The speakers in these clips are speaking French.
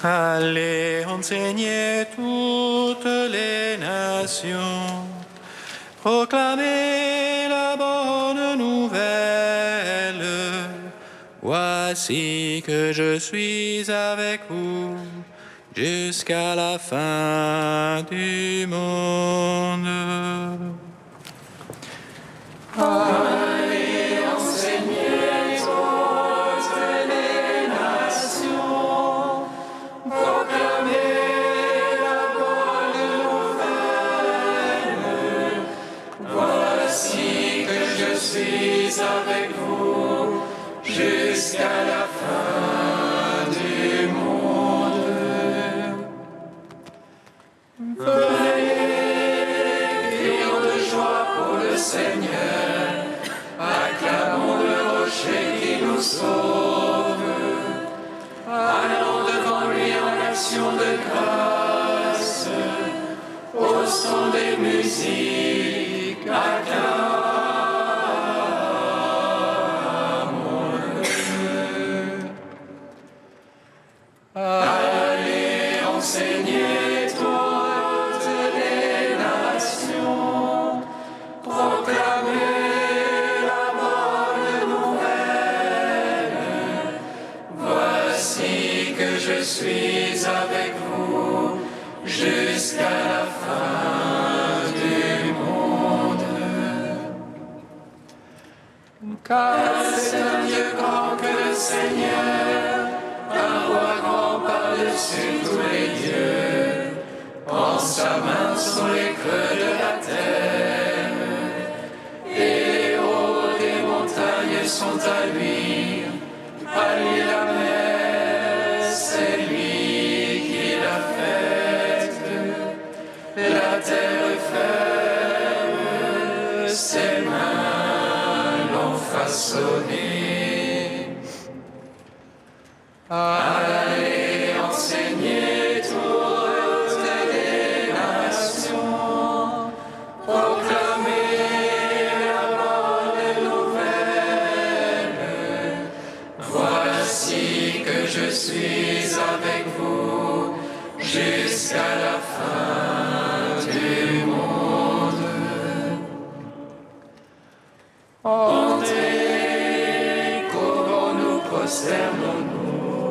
Allez enseigner toutes les nations, proclamez la bonne nouvelle. Voici que je suis avec vous jusqu'à la fin du monde. Allez enseigner toutes les nations, proclamez la bonne nouvelle. Voici que je suis avec vous jusqu'à la fin du monde. Venez, crions de joie pour le Seigneur, acclamons le rocher qui nous sauve. Allons devant lui en action de grâce, au son des musiques, acclamons-le. Allez enseigner toutes les nations, proclamez la bonne nouvelle. Voici que je suis avec vous jusqu'à la fin du monde. Car c'est un Dieu grand que le Seigneur, un roi grand par-dessus tous les dieux. En sa main sont les creux de la terre, et les hauts des montagnes sont à lui la mer, c'est lui qui l'a faite. La terre ferme, ses mains l'ont façonné. Allez enseigner toutes les nations, proclamez la bonne nouvelle. Voici que je suis avec vous jusqu'à la fin du monde. Entrez, courons, nous prosternons-nous,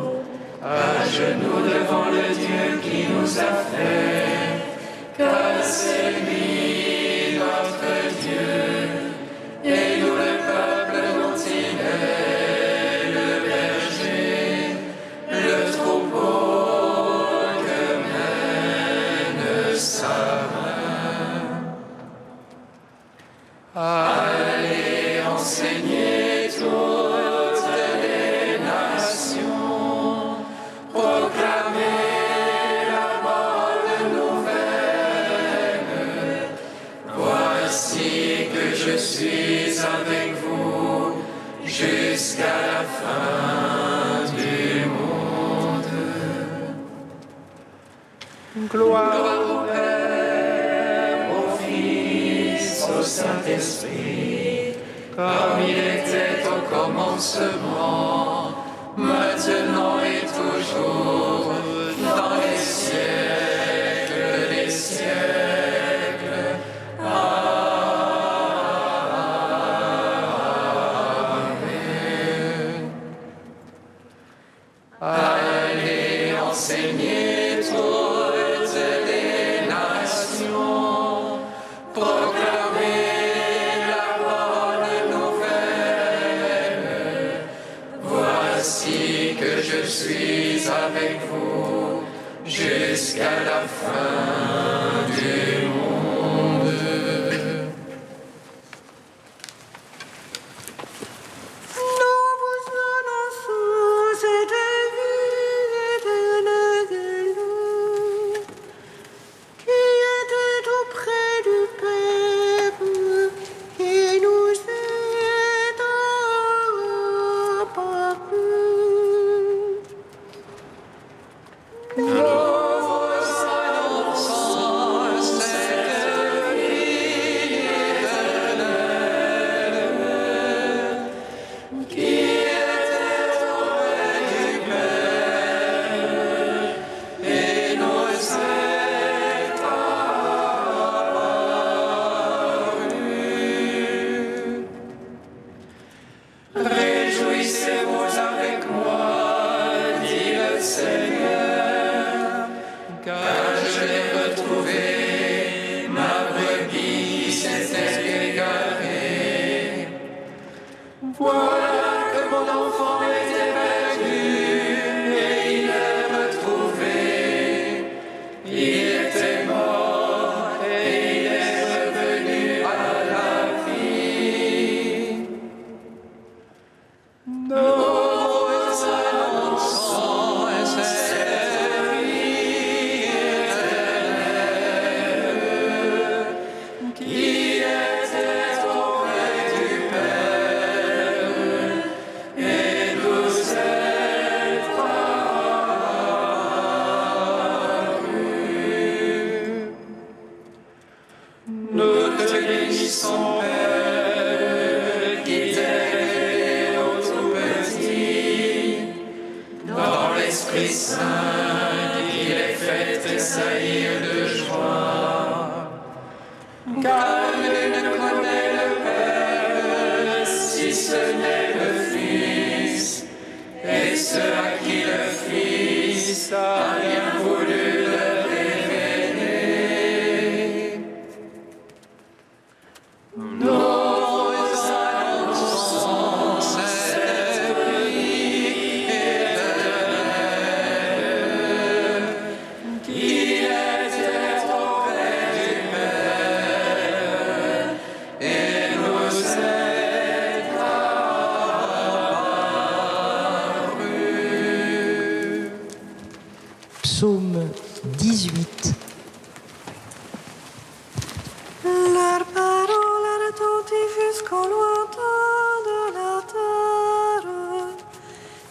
à genoux devant le Dieu qui nous a fait, car c'est lui notre Dieu, et nous le peuple dont il est le berger, le troupeau que mène sa main. Allez enseigner toutes les nations, proclamez la bonne nouvelle. Voici que je suis avec vous jusqu'à la fin du monde. Gloire au Père, au Fils, au Saint-Esprit, comme il était au commencement, maintenant et toujours, dans les siècles des siècles. Amen. Allez enseigner toutes les nations, proclamez la bonne nouvelle. Voici que je suis avec vous jusqu'à la fin du monde. Nous vous annonçons cette vie éternelle qui était auprès du Père et nous est apparue. Nous vous annonçons son Père, qui t'est révélé au tout petit, dans l'Esprit Saint, qui les fait tressaillir de joie. Car nul ne connaît le Père, si ce n'est le Fils, et ceux à qui le Fils a bien voulu le révéler. Nous annonçons cette vie éternelle, qu'il était auprès du Père et nous est apparu. Psaume 18. Leur parole retentit jusqu'au lointain de la terre,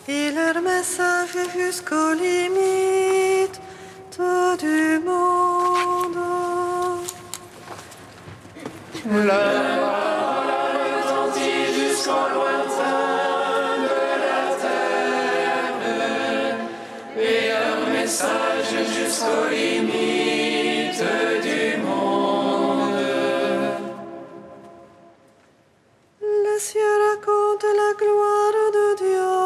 et leur message jusqu'aux limites du monde. Leur parole retentit jusqu'au lointain de la terre, et leur message jusqu'aux limites du monde. Les cieux racontent la gloire de Dieu,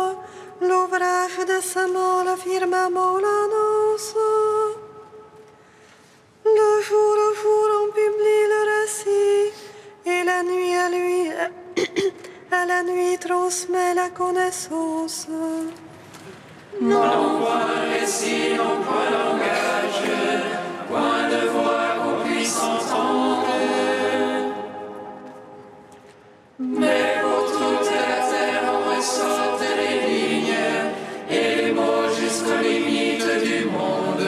l'ouvrage de sa main, le firmament l'annonce. Le jour au jour on publie le récit, et la nuit à lui, à la nuit transmet la connaissance. Non point récit, non point langage, point de voix qu'on puisse entendre. Mais pour toute la terre on ressortent les lignes et les mots jusqu'aux limites du monde.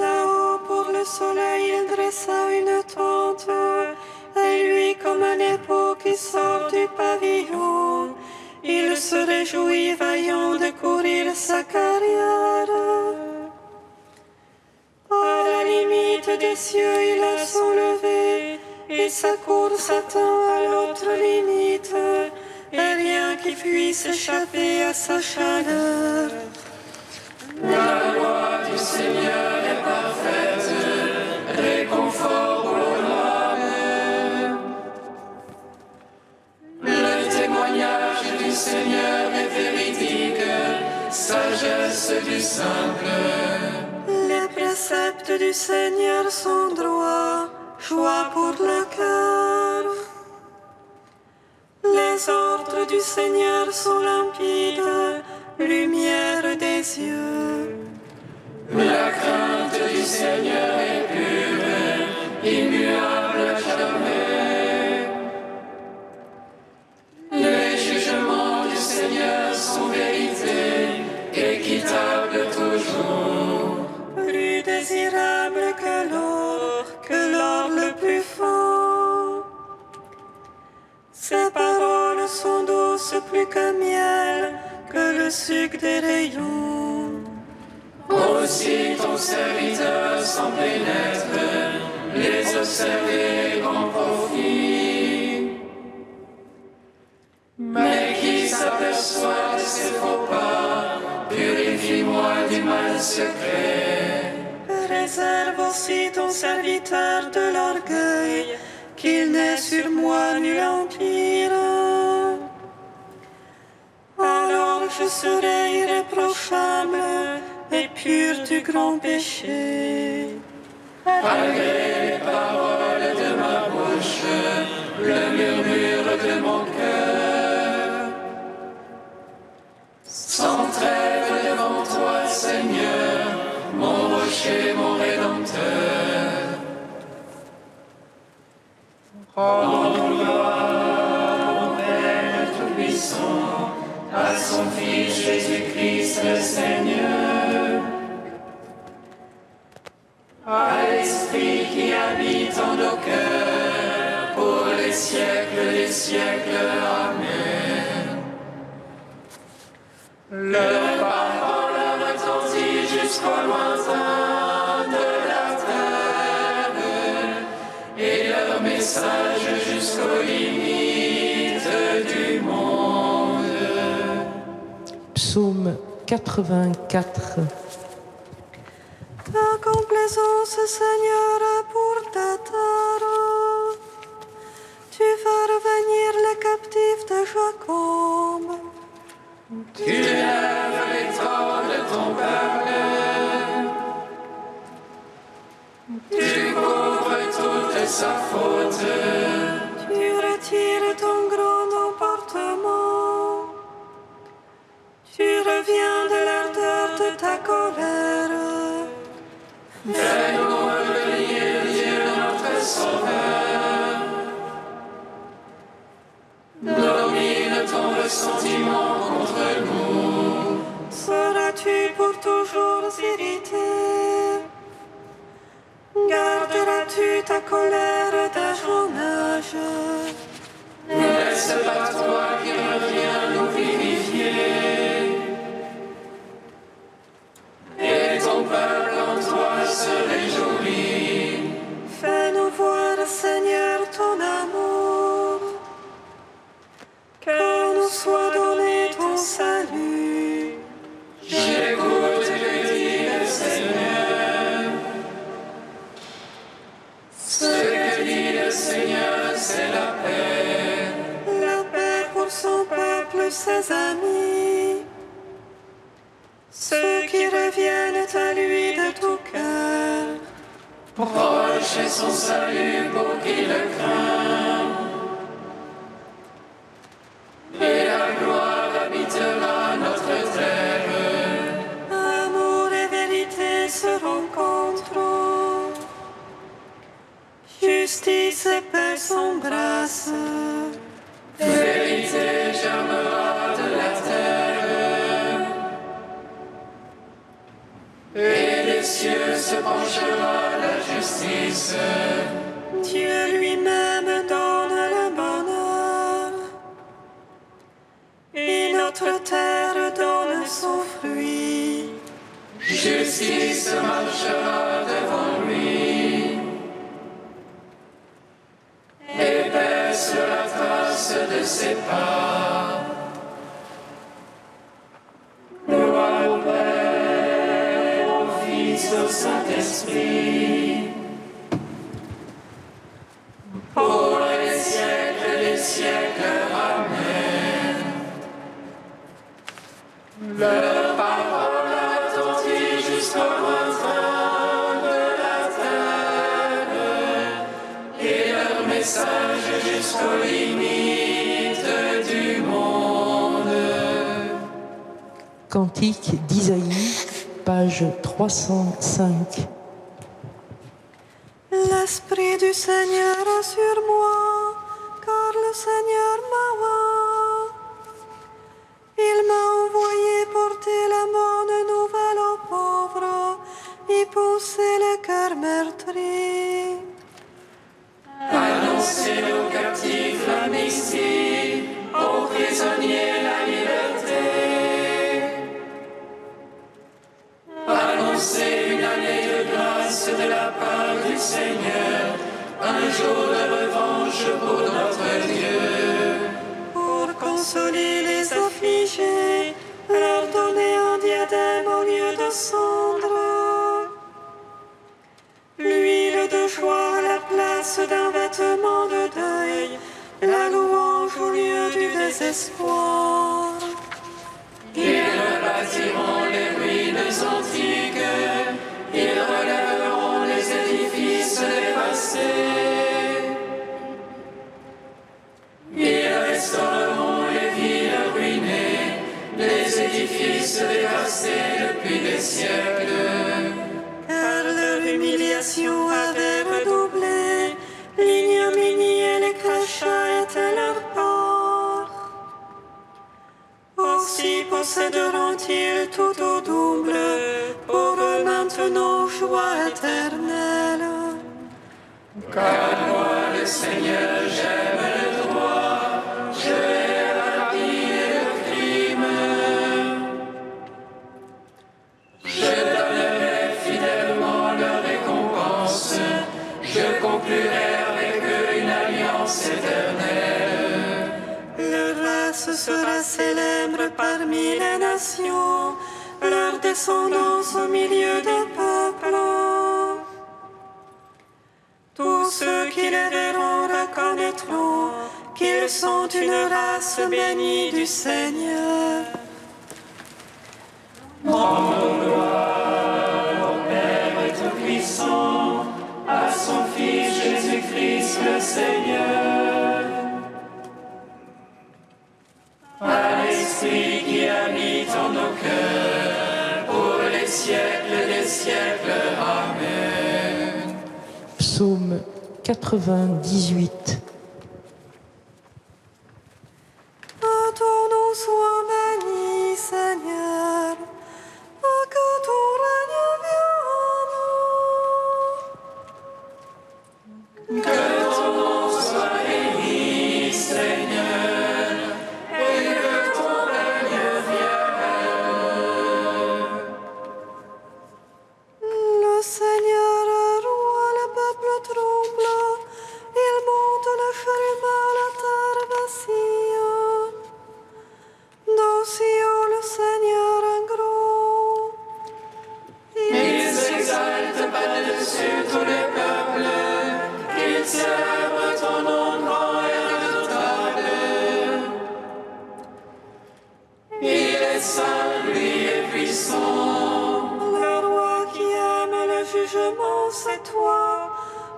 Là-haut, pour le soleil, il dressa une tente, et lui comme un époux qui sort du pavillon. Il se réjouit vaillant de courir sa carrière. À la limite des cieux, il a son lever, et sa course attend à l'autre limite, et rien qui puisse échapper à sa chaleur. La loi du Seigneur est parfaite, réconfort pour l'âme. Le témoignage du Seigneur est véridique, sagesse du simple. Les préceptes du Seigneur sont droits, joie pour le cœur. Les ordres du Seigneur sont limpides, lumière des yeux. La crainte du Seigneur est pure, immuable à jamais. Les jugements du Seigneur sont vérité, équitables toujours. Plus désirable que l'or le plus fin. Ses paroles sont douces plus que miel, que le sucre des rayons. Aussi ton serviteur s'en pénètre, les observer grand profit. Mais qui s'aperçoit de ses faux pas, purifie-moi du mal secret. Réserve aussi ton serviteur de l'orgueil, qu'il n'ait sur moi nul empire. Alors je serai irréprochable et pur du grand péché. Malgré les paroles de ma bouche, le murmure de mon cœur, sans trêve devant toi, Seigneur, mon rocher, mon rédempteur. Rends gloire au Père Tout-Puissant, à son Fils Jésus-Christ le Seigneur, à l'Esprit qui habite en nos cœurs, pour les siècles des siècles. Amen. Leur parole retentit jusqu'au lointain de la terre, et leur message message jusqu'aux limites du monde. Psaume 84. Ta complaisance, Seigneur, pour ta terre. Tu vas revenir les captifs de Jacob. Tu lèves les torts de ton peuple. Tu couvres toute sa faute. Tu retires ton grand emportement. Tu reviens de l'ardeur de ta colère. Fais-nous revenir, Dieu notre Sauveur. Domine ton ressentiment contre nous. Seras-tu pour toujours irrité? Garderas-tu ta colère d'âge en âge? N'est-ce pas toi qui reviens nous vivifier? Et ton peuple en toi se réjouit. Fais-nous voir, Seigneur, ton amour. Que nous soit donné ton salut. J'écoute que dit le Seigneur. Ce que dit le Seigneur, c'est la paix. La paix pour son peuple, ses amis. Ceux qui reviennent à lui de tout cœur. Proche est son salut pour qui le craint. Et la gloire habitera notre terre. Amour et vérité se rencontrent. Justice et paix s'embrassent. Vérité germera de la terre. Et des cieux se penchera la justice. Dieu lui-même donne le bonheur. Et notre terre donne son fruit. Justice marchera devant lui. Épaisse la trace de ses pas. Gloire au Père, au Fils, au Saint-Esprit. Pour les siècles des siècles, Amen. Leur parole retentit jusqu'au lointain de la terre, et leur message jusqu'aux limites du monde. Cantique d'Isaïe, page 305. L'Esprit du Seigneur est sur moi, car le Seigneur m'a oint. Il m'a envoyé porter la bonne nouvelle aux pauvres et pousser le cœur meurtri. Annoncez aux captifs l'amnistie, aux prisonniers la liberté. Annoncez une année de grâce de la part du Seigneur, un jour de revanche pour notre Dieu. Pour consoler les affligés, leur donner un diadème au lieu de cendres. L'huile de joie à la place d'un vêtement de deuil, la louange au lieu du désespoir. Ils rebâtiront les ruines antiques, ils relèveront les édifices dévastés. Ils restaureront les villes ruinées, les édifices dévastés depuis des siècles. Car leur humiliation avait redoublé, l'ignominie et les crachats étaient leur part. Aussi posséderont-ils tout au double, pour eux maintenant joie éternelle. Car moi, le Seigneur, j'aime le droit, je hais la rapine et le crime. Je donnerai fidèlement leur récompense, je conclurai avec eux une alliance. sera célèbre parmi les nations, leur descendance au milieu des peuples. Tous ceux qui les verront reconnaîtront qu'ils sont une race bénie du Seigneur. Rendons gloire au Père Tout-Puissant, à son Fils Jésus-Christ le Seigneur, à l'Esprit qui habite en nos cœurs, pour les siècles des siècles. Amen. Psaume 98. Ton nom soit béni, Seigneur, que ton règne vienne. Que ton nom soit béni, Seigneur, et que ton règne vienne. Le Seigneur est roi, le peuple tremble, il monte le chemin, la terre vacille. Dans Sion, le Seigneur est grand. Il s'exalte par-dessus tous les peuples, qu'il célèbre ton nom grand et redoutable. Il est saint, lui est puissant. Le roi qui aime le jugement, c'est toi.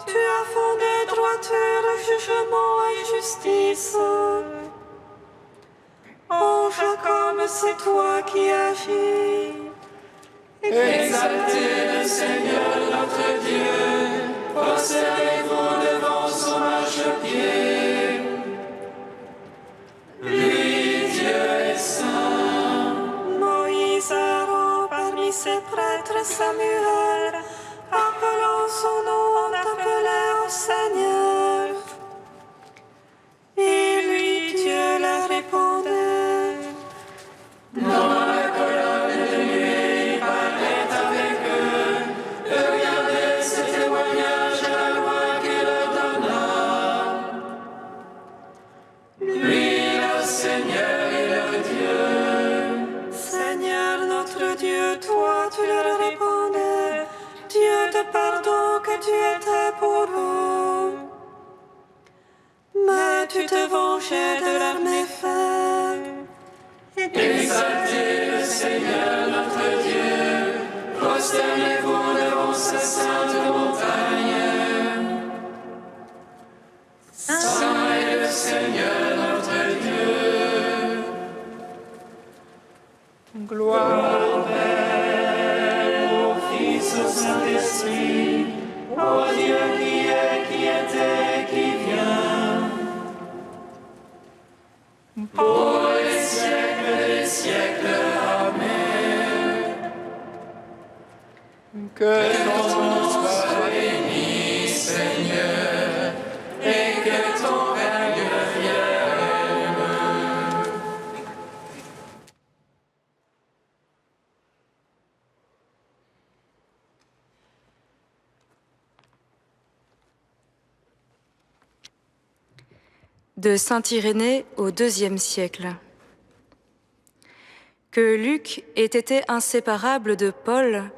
Tu as fondé droiture, jugement et justice. Ô Jacob, c'est toi qui agis. Exaltez le Seigneur notre Dieu, prosternez-vous devant son marchepied. Lui, Dieu est saint. Moïse Aaron parmi ses prêtres Samuel, appelant son nom, on appelait au Seigneur. Et lui, Dieu leur répondait. Dans la colonne de nuée, il parlait avec eux. Regardez ce témoignage à la voix qu'il leur donna. Lui, le Seigneur est leur Dieu. Seigneur notre Dieu, toi tu leur répondais, Dieu de pardon que tu étais pour eux. Mais tu te vengeais de leurs méfaits. Exaltez le Seigneur notre Dieu, prosternez-vous devant sa sainte montagne. Saint est le Seigneur notre Dieu. Gloire au Père, au Fils, au Saint-Esprit, au Dieu qui est, qui était, qui vient, pour les siècles des siècles. Amen. Que ton nom soit béni, Seigneur, et que ton règne vienne. De saint Irénée au IIe siècle. Que Luc ait été inséparable de Paul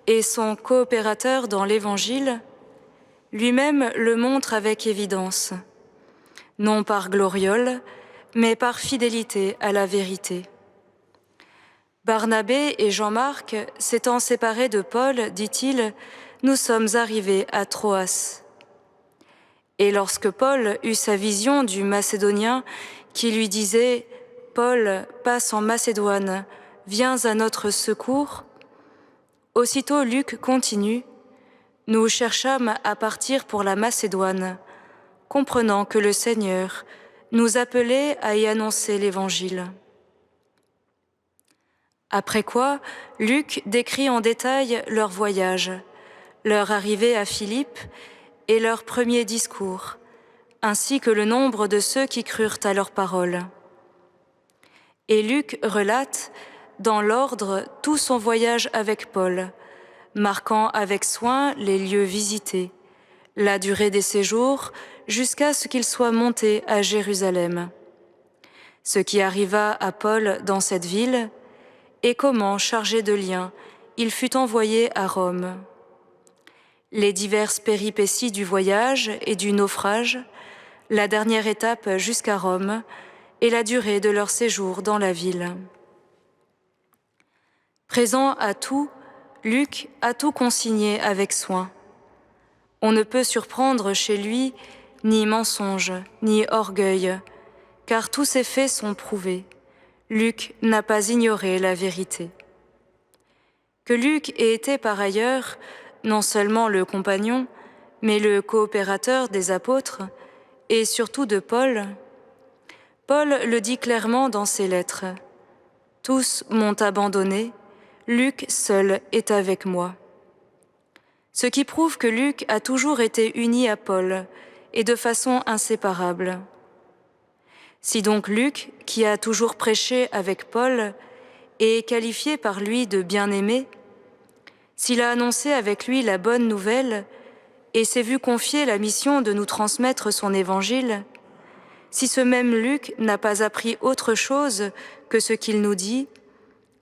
et son coopérateur dans l'Évangile, lui-même le montre avec évidence, non par gloriole, mais par fidélité à la vérité. Barnabé et Jean-Marc, s'étant séparés de Paul, dit-il, nous sommes arrivés à Troas. Et lorsque Paul eut sa vision du Macédonien qui lui disait « Paul, passe en Macédoine, viens à notre secours », aussitôt Luc continue « Nous cherchâmes à partir pour la Macédoine, comprenant que le Seigneur nous appelait à y annoncer l'Évangile. » Après quoi, Luc décrit en détail leur voyage, leur arrivée à Philippe et leur premier discours, ainsi que le nombre de ceux qui crurent à leurs paroles. Et Luc relate, dans l'ordre, tout son voyage avec Paul, marquant avec soin les lieux visités, la durée des séjours, jusqu'à ce qu'il soit monté à Jérusalem. ce qui arriva à Paul dans cette ville, et comment, chargé de liens, il fut envoyé à Rome. Les diverses péripéties du voyage et du naufrage, la dernière étape jusqu'à Rome, et la durée de leur séjour dans la ville. Présent à tout, Luc a tout consigné avec soin. On ne peut surprendre chez lui ni mensonge, ni orgueil, car tous ces faits sont prouvés. Luc n'a pas ignoré la vérité. Que Luc ait été par ailleurs non seulement le compagnon, mais le coopérateur des apôtres, et surtout de Paul. Paul le dit clairement dans ses lettres. « Tous m'ont abandonné, Luc seul est avec moi. » Ce qui prouve que Luc a toujours été uni à Paul, et de façon inséparable. Si donc Luc, qui a toujours prêché avec Paul, est qualifié par lui de bien-aimé, s'il a annoncé avec lui la bonne nouvelle et s'est vu confier la mission de nous transmettre son évangile, si ce même Luc n'a pas appris autre chose que ce qu'il nous dit,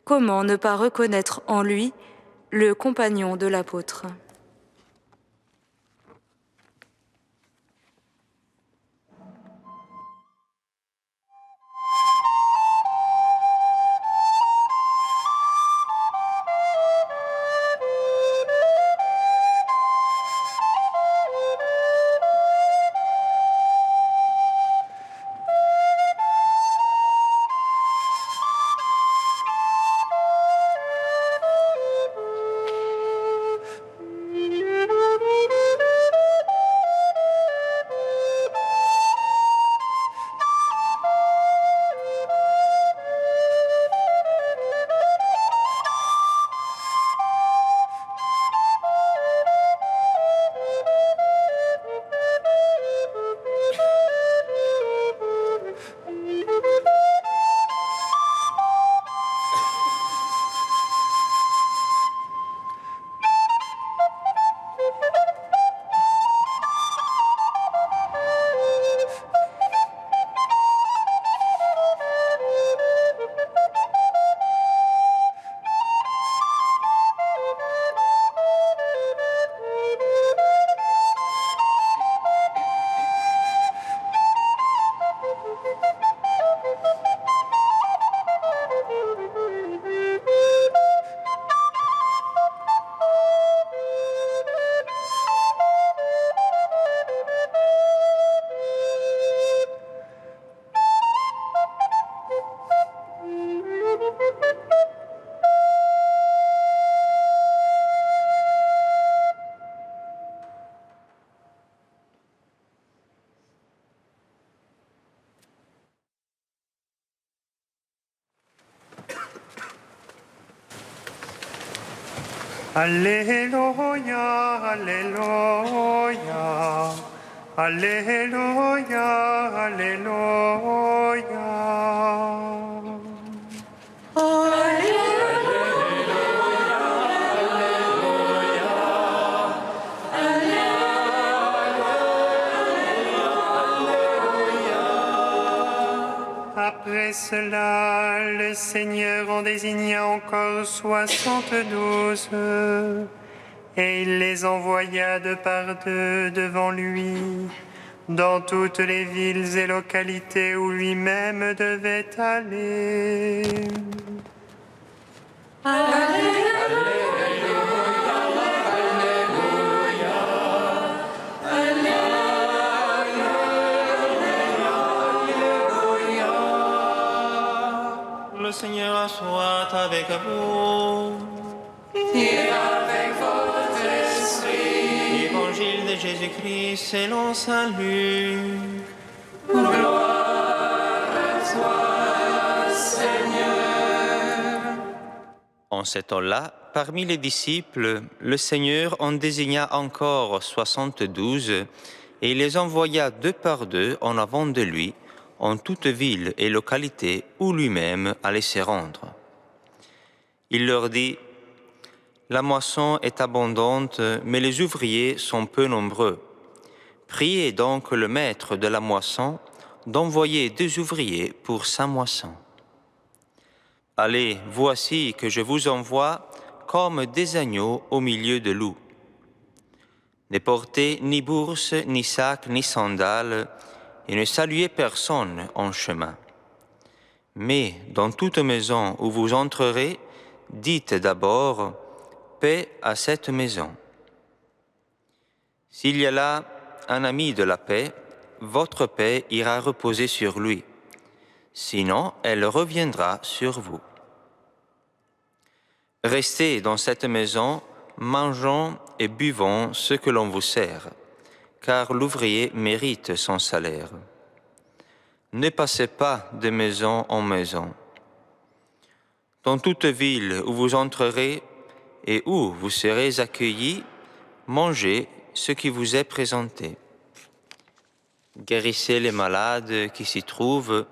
comment ne pas reconnaître en lui le compagnon de l'apôtre ? Alléluia, Alléluia, Alléluia, Alléluia. Après cela, le Seigneur en désigna encore 72, et il les envoya deux par deux devant lui, dans toutes les villes et localités où lui-même devait aller. Le Seigneur soit avec vous. Et avec votre esprit. Évangile de Jésus-Christ selon saint Luc. Gloire à toi, Seigneur. En ce temps-là, parmi les disciples, le Seigneur en désigna encore 72 et il les envoya deux par deux en avant de lui, en toute ville et localité où lui-même allait se rendre. Il leur dit : « La moisson est abondante, mais les ouvriers sont peu nombreux. Priez donc le maître de la moisson d'envoyer 2 ouvriers pour sa moisson. Allez, voici que je vous envoie comme des agneaux au milieu de loups. Ne portez ni bourse, ni sac, ni sandales, et ne saluez personne en chemin. Mais dans toute maison où vous entrerez, dites d'abord « Paix à cette maison ». S'il y a là un ami de la paix, votre paix ira reposer sur lui. Sinon, elle reviendra sur vous. Restez dans cette maison, mangeons et buvons ce que l'on vous sert, car l'ouvrier mérite son salaire. Ne passez pas de maison en maison. Dans toute ville où vous entrerez et où vous serez accueillis, mangez ce qui vous est présenté. Guérissez les malades qui s'y trouvent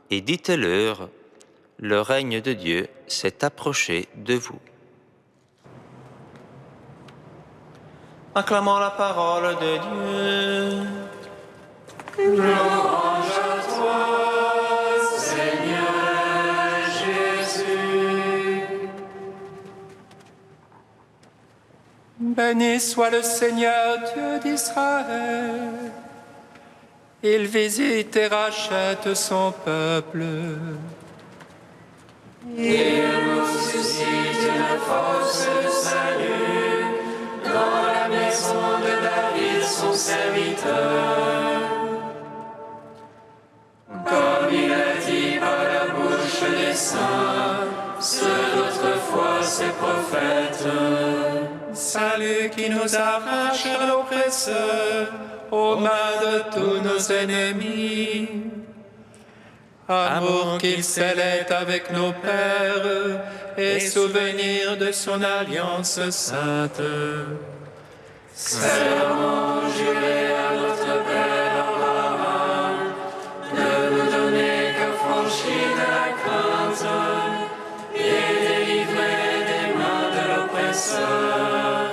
et dites-leur, le règne de Dieu s'est approché de vous. Acclamons la parole de Dieu. Louange à toi, Seigneur Jésus. Béni soit le Seigneur Dieu d'Israël. Il visite et rachète son peuple. Il nous suscite une force de salut dans la maison de David, son serviteur. Comme il a dit par la bouche des saints, ceux d'autrefois ses prophètes. Salut qui nous arrache à l'oppresseur, aux mains de tous nos ennemis. Amour qu'il scellait avec nos pères, et souvenir de son alliance sainte. Serment juré à notre Père Abraham, de nous donner qu'affranchis de la crainte, et délivrer des mains de l'oppresseur.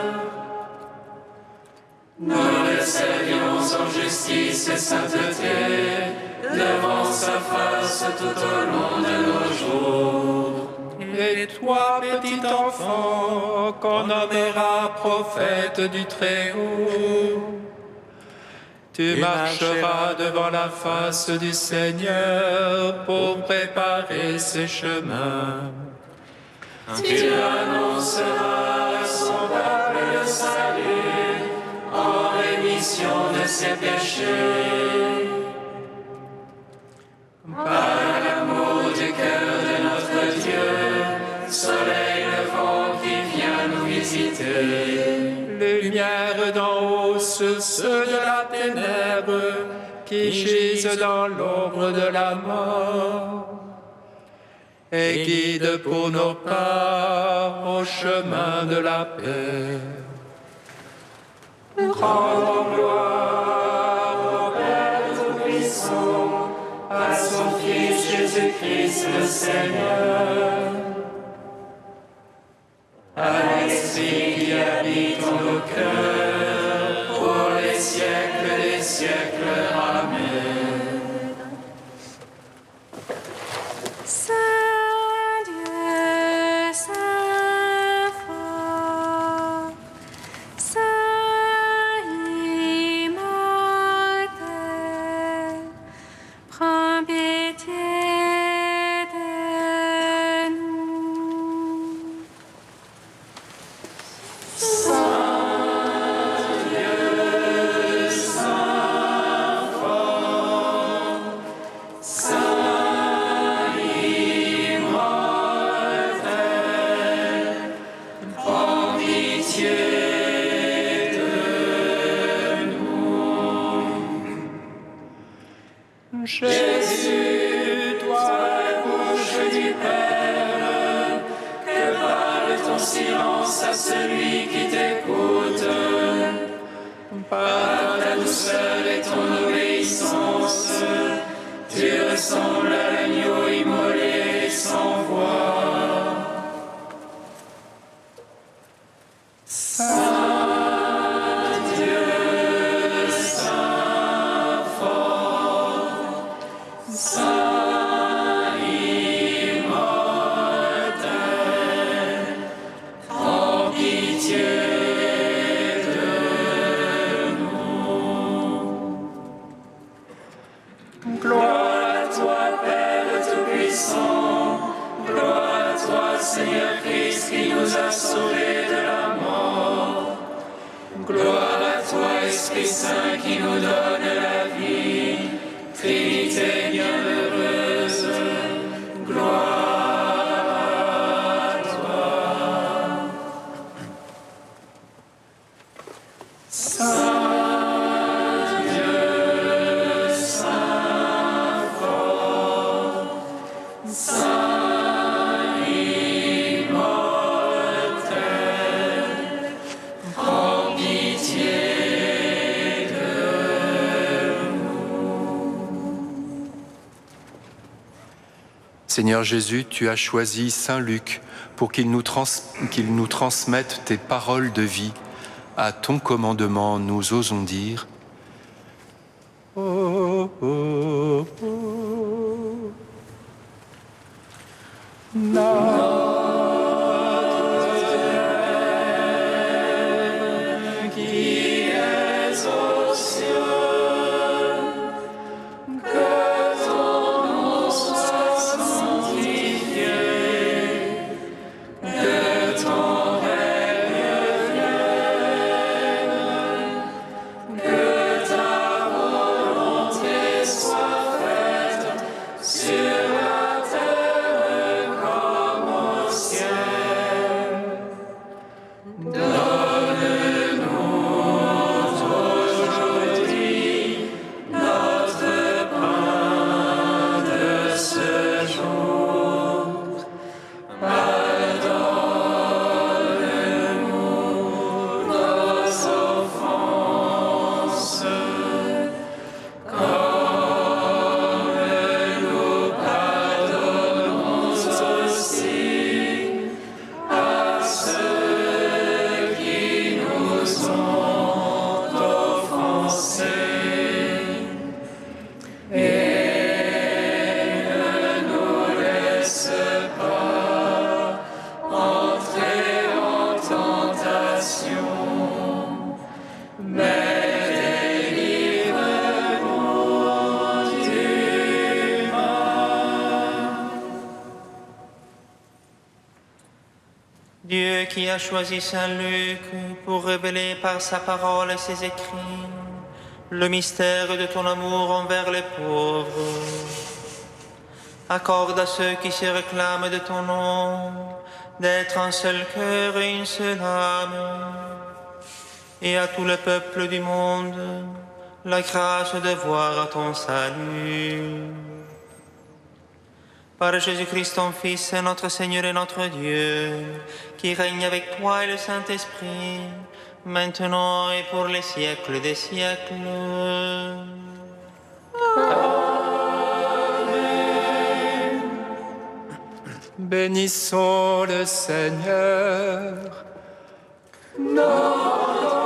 Nous le servions en justice et sainteté, devant sa face tout au long de nos jours. Et toi, petit enfant, qu'on nommera prophète du Très-Haut, tu marcheras devant la face du Seigneur pour préparer ses chemins. Tu annonceras à son peuple le salut, en rémission de ses péchés. Par l'amour du cœur de notre Dieu, soleil levant qui vient nous visiter. Lumière d'en haut sur ceux de la ténèbre qui gisent dans l'ombre de la mort. Et guide pour nos pas au chemin de la paix. Rendons gloire au Père Tout-Puissant, à son Fils Jésus-Christ le Seigneur, à l'Esprit qui habite en nos cœurs, pour les siècles des siècles. Amen. Saint Dieu, Saint fort, Saint immortel, prends pitié de nous. Jésus, toi la bouche du Père, que parle ton silence à celui qui t'écoute. Par ta douceur et ton obéissance, tu ressembles à l'agneau immolé sans voix. Saint Dieu, Saint fort, Saint immortel, prends pitié de nous. Gloire à toi, Père Tout-Puissant, gloire à toi, Seigneur Christ, qui nous a sauvés de la mort. Gloire à toi, Esprit Saint, qui nous donne la vie. Trinité bienheureuse, gloire à toi. Saint Dieu, Saint fort, Saint immortel, prends pitié. Seigneur Jésus, tu as choisi Saint Luc pour qu'il nous transmette tes paroles de vie. À ton commandement, nous osons dire oh, oh, oh. Notre Père qui es aux cieux, que ton nom soit sanctifié, que ton règne vienne, que ta volonté soit faite sur la terre comme au ciel. Donne-nous aujourd'hui notre pain de ce jour. Pardonne-nous nos offenses, comme nous pardonnons aussi à ceux qui nous ont offensés. Et ne nous laisse pas entrer en tentation, mais délivre-nous du mal. Dieu qui a choisi Saint Luc pour révéler par sa parole et ses écrits le mystère de ton amour envers les pauvres, accorde à ceux qui se réclament de ton nom d'être un seul cœur et une seule âme, et à tout le peuple du monde la grâce de voir ton salut. Par Jésus-Christ, ton Fils, notre Seigneur et notre Dieu, qui règne avec toi et le Saint-Esprit, maintenant et pour les siècles des siècles. bénissons le Seigneur. Notre